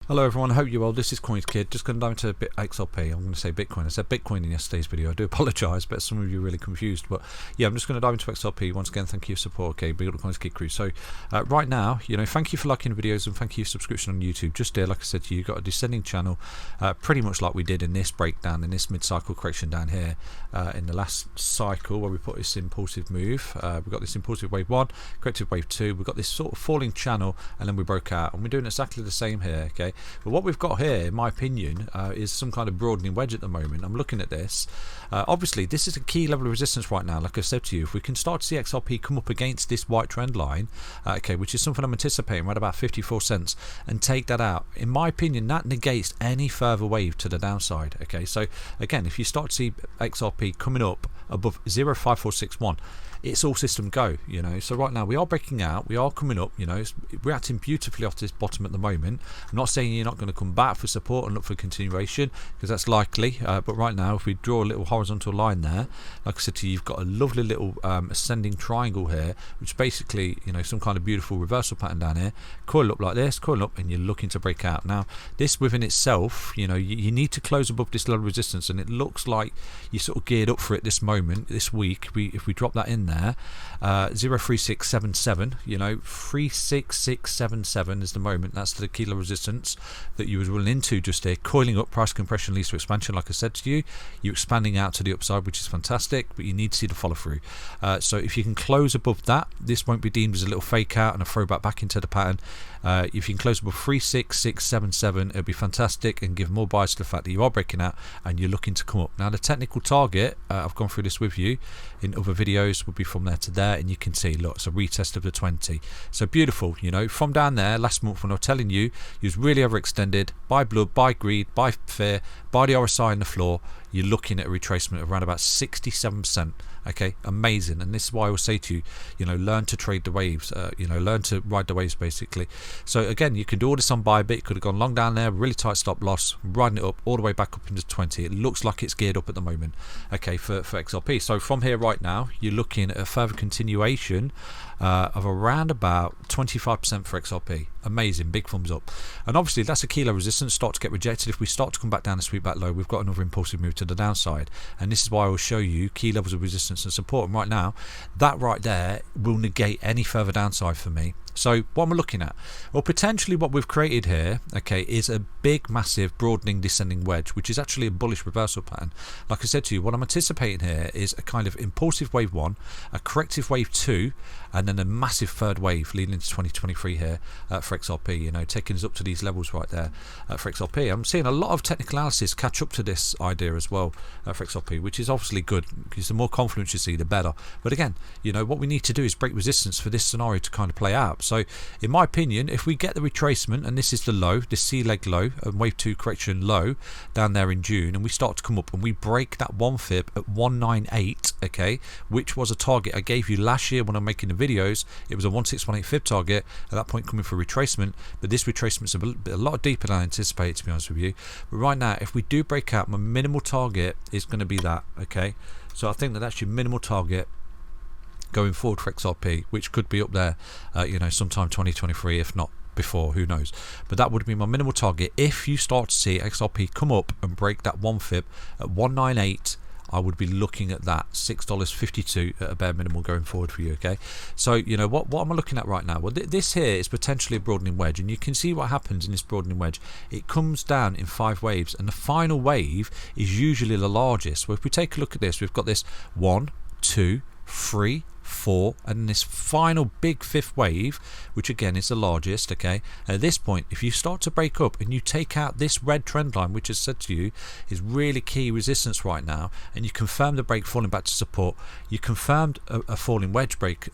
Hello everyone, hope you're well. This is CoinsKid. Just going to dive into XRP. I'm going to say Bitcoin. I said Bitcoin in yesterday's video. I do apologise, but some of you are really confused. But yeah, I'm just going to dive into XRP. Once again, thank you for support. Okay, big up the CoinsKid crew. So right now, thank you for liking the videos and thank you for subscription on YouTube. Just there, like I said to you, got a descending channel, pretty much like we did in this breakdown, in this mid-cycle correction down here in the last cycle where we put this impulsive move. We've got this impulsive wave 1, corrective wave 2. We've got this sort of falling channel and then we broke out. And we're doing exactly the same here, okay? But what we've got here, in my opinion, is some kind of broadening wedge at the moment. I'm looking at this. Obviously, this is a key level of resistance right now. Like I said to you, if we can start to see XRP come up against this white trend line, okay, which is something I'm anticipating right about 54 cents, and take that out, in my opinion, that negates any further wave to the downside. Okay, so again, if you start to see XRP coming up above 0.5461, it's all system go, so right now we are breaking out, we are coming up, it's reacting beautifully off this bottom at the moment. I'm not saying you're not going to come back for support and look for continuation, because that's likely, but right now if we draw a little horizontal line there, like I said to you, you've got a lovely little ascending triangle here, which basically, some kind of beautiful reversal pattern down here, coil up like this, coil up, and you're looking to break out. Now this within itself, you need to close above this level of resistance, and it looks like you sort of geared up for it this moment, this week. If we drop that in there, 0.3677, 36677 is the moment. That's the key level resistance that you was running into just there, coiling up. Price compression leads to expansion, like I said to you. You're expanding out to the upside, which is fantastic, but you need to see the follow through. So if you can close above that, this won't be deemed as a little fake out and a throwback back into the pattern. If you can close above 36677, it'll be fantastic and give more bias to the fact that you are breaking out and you're looking to come up. Now the technical target, I've gone through this with you in other videos, would be from there to there, and you can see, look, it's a retest of the 20. So beautiful, from down there last month when I was telling you, you was really overextended by blood, by greed, by fear, by the RSI in the floor. You're looking at a retracement of around about 67%. Okay, amazing. And this is why I will say to you, learn to trade the waves, learn to ride the waves basically. So again, you can do all this on Bybit. Could have gone long down there, really tight stop loss, riding it up all the way back up into 20. It looks like it's geared up at the moment, okay, for XRP. So from here right now, you're looking at a further continuation of around about 25% for XRP. Amazing, big thumbs up. And obviously that's a key level resistance, start to get rejected. If we start to come back down and sweep back low, we've got another impulsive move to the downside, and this is why I will show you key levels of resistance and support. And right now, that right there will negate any further downside for me. So what am I looking at? Well, potentially what we've created here, okay, is a big, massive, broadening, descending wedge, which is actually a bullish reversal pattern. Like I said to you, what I'm anticipating here is a kind of impulsive wave 1, a corrective wave 2, and then a massive third wave leading into 2023 here for XRP, taking us up to these levels right there for XRP. I'm seeing a lot of technical analysis catch up to this idea as well for XRP, which is obviously good, because the more confidence you see, the better. But again, what we need to do is break resistance for this scenario to kind of play out. So in my opinion, if we get the retracement, and this is the low, the C leg low, and wave 2 correction low down there in June, and we start to come up and we break that 1 fib at 198, okay, which was a target I gave you last year when I'm making the videos. It was a 1618 fib target at that point, coming for retracement, but this retracement's a lot deeper than I anticipated, to be honest with you. But right now, if we do break out, my minimal target is going to be that, okay. So I think that that's your minimal target going forward for XRP, which could be up there, sometime 2023, if not before, who knows. But that would be my minimal target. If you start to see XRP come up and break that 1 fib at 198, I would be looking at that $6.52 at a bare minimum going forward for you, okay. So what am I looking at right now? Well, this here is potentially a broadening wedge, and you can see what happens in this broadening wedge. It comes down in 5 waves, and the final wave is usually the largest. Well, if we take a look at this, we've got this 1, 2, 3, 4, and this final big 5th wave, which again is the largest, okay. At this point, if you start to break up and you take out this red trend line, which, as said to you, is really key resistance right now, and you confirm the break falling back to support, you confirmed a falling wedge break,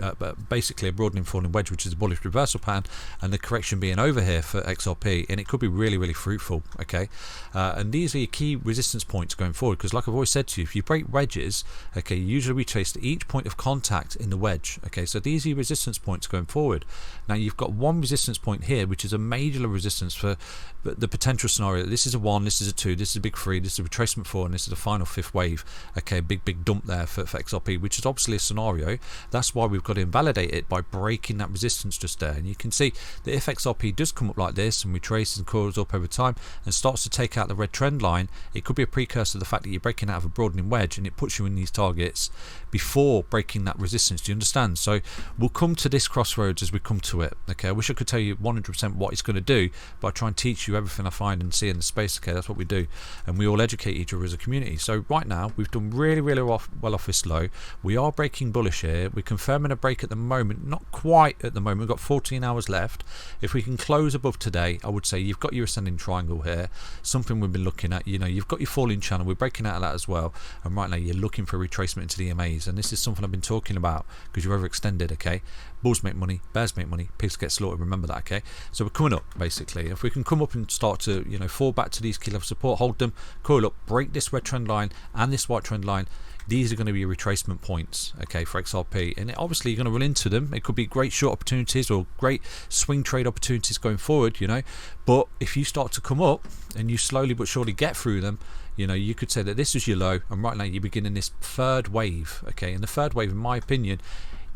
basically a broadening falling wedge, which is a bullish reversal pattern, and the correction being over here for XRP, and it could be really, really fruitful, okay. And these are your key resistance points going forward, because like I've always said to you, if you break wedges, okay, you usually retrace to each point of contact in the wedge. Okay, so these are your resistance points going forward. Now you've got one resistance point here, which is a major resistance for the potential scenario. This is a 1, this is a 2, this is a big 3, this is a retracement 4, and this is the final 5th wave. Okay, big dump there for XRP, which is obviously a scenario. That's why we've got to invalidate it by breaking that resistance just there. And you can see that if XRP does come up like this and retraces and coils up over time and starts to take out the red trend line, it could be a precursor to the fact that you're breaking out of a broadening wedge, and it puts you in these targets before breaking that resistance. Do you understand? So we'll come to this crossroads as we come to it. Okay, I wish I could tell you 100% what it's going to do, but I try and teach you everything I find and see in the space. Okay, that's what we do, and we all educate each other as a community. So right now we've done really well off this low. We are breaking bullish here. We're confirming a break at the moment, not quite at the moment. We've got 14 hours left. If we can close above today, I would say you've got your ascending triangle here, something we've been looking at. You know, you've got your falling channel. We're breaking out of that as well, and right now you're looking for a retracement into the EMAs, and this is something I've been talking about because you're overextended. Okay, bulls make money, bears make money, pigs get slaughtered, remember that. Okay, so we're coming up basically. If we can come up and start to, you know, fall back to these key level support, hold them, coil up, break this red trend line and this white trend line, these are going to be retracement points, okay, for XRP, and obviously you're going to run into them. It could be great short opportunities or great swing trade opportunities going forward, you know, but if you start to come up and you slowly but surely get through them, you know, you could say that this is your low, and right now you're beginning this third wave. Okay, and the third wave, in my opinion,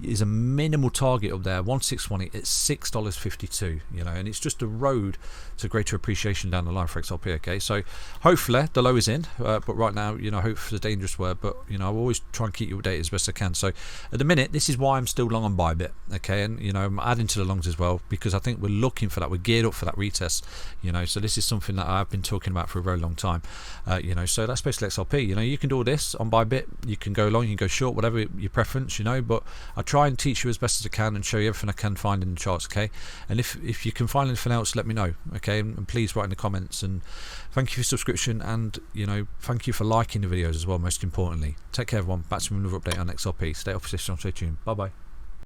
is a minimal target up there, 1618 at $6.52, you know, and it's just a road to greater appreciation down the line for XRP. Okay, so hopefully the low is in, but right now, you know, hope is a dangerous word, but you know, I always try and keep you updated as best I can. So at the minute, this is why I'm still long on Bybit. Okay, and you know, I'm adding to the longs as well because I think we're looking for that. We're geared up for that retest, you know. So this is something that I've been talking about for a very long time, you know. So that's basically XRP. You know, you can do all this on Bybit. You can go long, you can go short, whatever your preference, you know. But I try and teach you as best as I can and show you everything I can find in the charts. Okay, and if you can find anything else, let me know. Okay, and please write in the comments. And thank you for subscription, and you know, thank you for liking the videos as well. Most importantly, take care everyone. Back to another update on XRP. Stay off position, stay tuned. Bye bye.